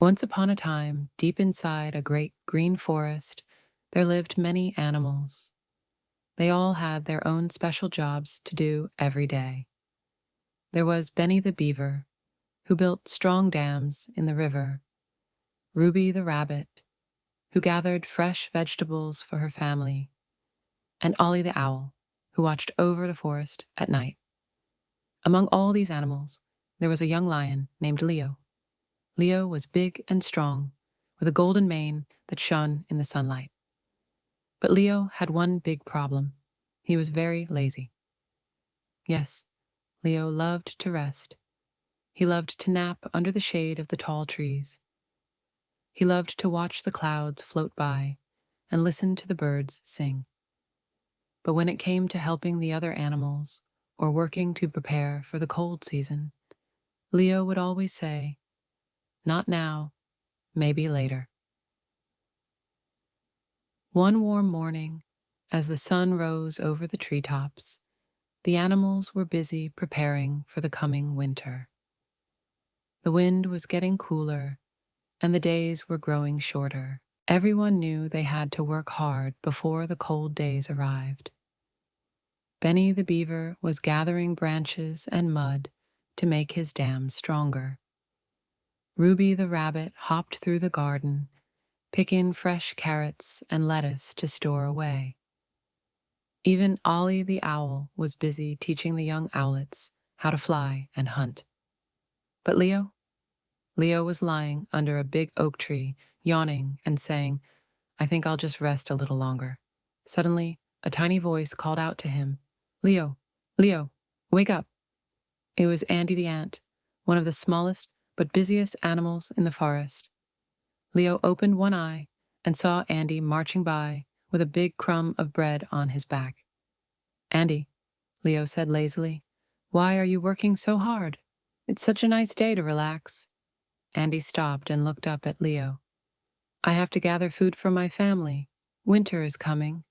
Once upon a time, deep inside a great green forest, there lived many animals. They all had their own special jobs to do every day. There was Benny the beaver, who built strong dams in the river, Ruby the rabbit, who gathered fresh vegetables for her family, and Ollie the owl, who watched over the forest at night. Among all these animals, there was a young lion named Leo. Leo was big and strong, with a golden mane that shone in the sunlight. But Leo had one big problem. He was very lazy. Yes, Leo loved to rest. He loved to nap under the shade of the tall trees. He loved to watch the clouds float by and listen to the birds sing. But when it came to helping the other animals or working to prepare for the cold season, Leo would always say, "Not now, maybe later." One warm morning, as the sun rose over the treetops, the animals were busy preparing for the coming winter. The wind was getting cooler, and the days were growing shorter. Everyone knew they had to work hard before the cold days arrived. Benny the beaver was gathering branches and mud to make his dam stronger. Ruby the rabbit hopped through the garden, picking fresh carrots and lettuce to store away. Even Ollie the owl was busy teaching the young owlets how to fly and hunt. But Leo was lying under a big oak tree, yawning and saying, "I think I'll just rest a little longer." Suddenly, a tiny voice called out to him, "Leo, Leo, wake up." It was Andy the ant, one of the smallest but busiest animals in the forest. Leo opened one eye and saw Andy marching by with a big crumb of bread on his back. "Andy," Leo said lazily, "why are you working so hard? It's such a nice day to relax." Andy stopped and looked up at Leo. "I have to gather food for my family. Winter is coming,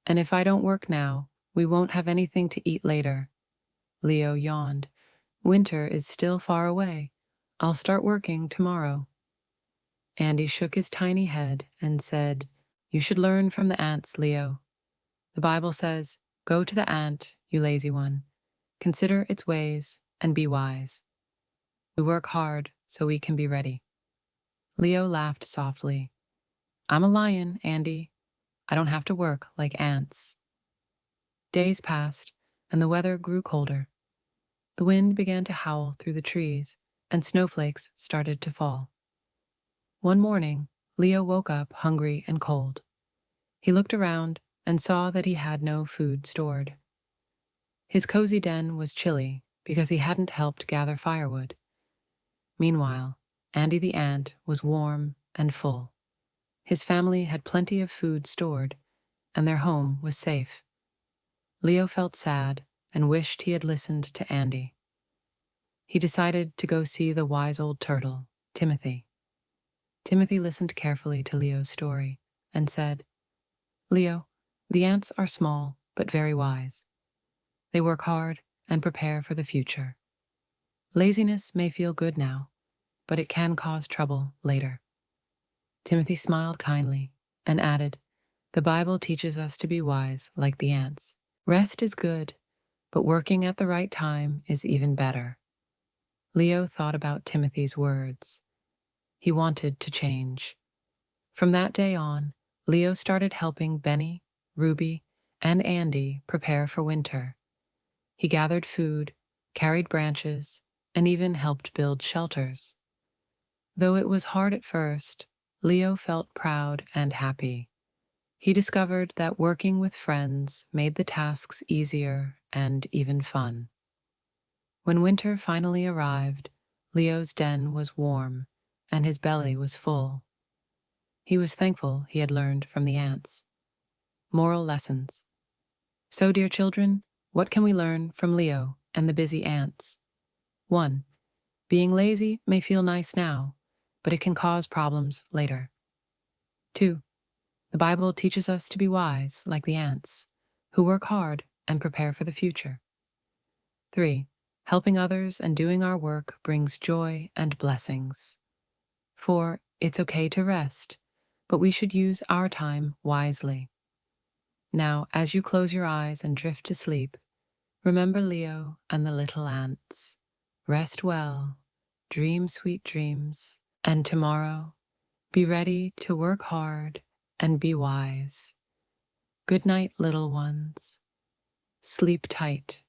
and if I don't work now, we won't have anything to eat later." Leo yawned. "Winter is still far away. I'll start working tomorrow." Andy shook his tiny head and said, "You should learn from the ants, Leo. The Bible says, 'Go to the ant, you lazy one. Consider its ways and be wise.' We work hard so we can be ready." Leo laughed softly. "I'm a lion, Andy. I don't have to work like ants." Days passed, and the weather grew colder. The wind began to howl through the trees, and snowflakes started to fall. One morning, Leo woke up hungry and cold. He looked around and saw that he had no food stored. His cozy den was chilly because he hadn't helped gather firewood. Meanwhile, Andy the ant was warm and full. His family had plenty of food stored, and their home was safe. Leo felt sad and wished he had listened to Andy. He decided to go see the wise old turtle, Timothy. Timothy listened carefully to Leo's story and said, "Leo, the ants are small but very wise. They work hard and prepare for the future. Laziness may feel good now, but it can cause trouble later." Timothy smiled kindly and added, "The Bible teaches us to be wise like the ants. Rest is good, but working at the right time is even better." Leo thought about Timothy's words. He wanted to change. From that day on, Leo started helping Benny, Ruby, and Andy prepare for winter. He gathered food, carried branches, and even helped build shelters. Though it was hard at first, Leo felt proud and happy. He discovered that working with friends made the tasks easier and even fun. When winter finally arrived, Leo's den was warm and his belly was full. He was thankful he had learned from the ants. Moral lessons. So, dear children, what can we learn from Leo and the busy ants? 1. Being lazy may feel nice now, but it can cause problems later. 2. The Bible teaches us to be wise like the ants, who work hard and prepare for the future. 3. Helping others and doing our work brings joy and blessings. For it's okay to rest, but we should use our time wisely. Now, as you close your eyes and drift to sleep, remember Leo and the little ants. Rest well, dream sweet dreams, and tomorrow, be ready to work hard and be wise. Good night, little ones. Sleep tight.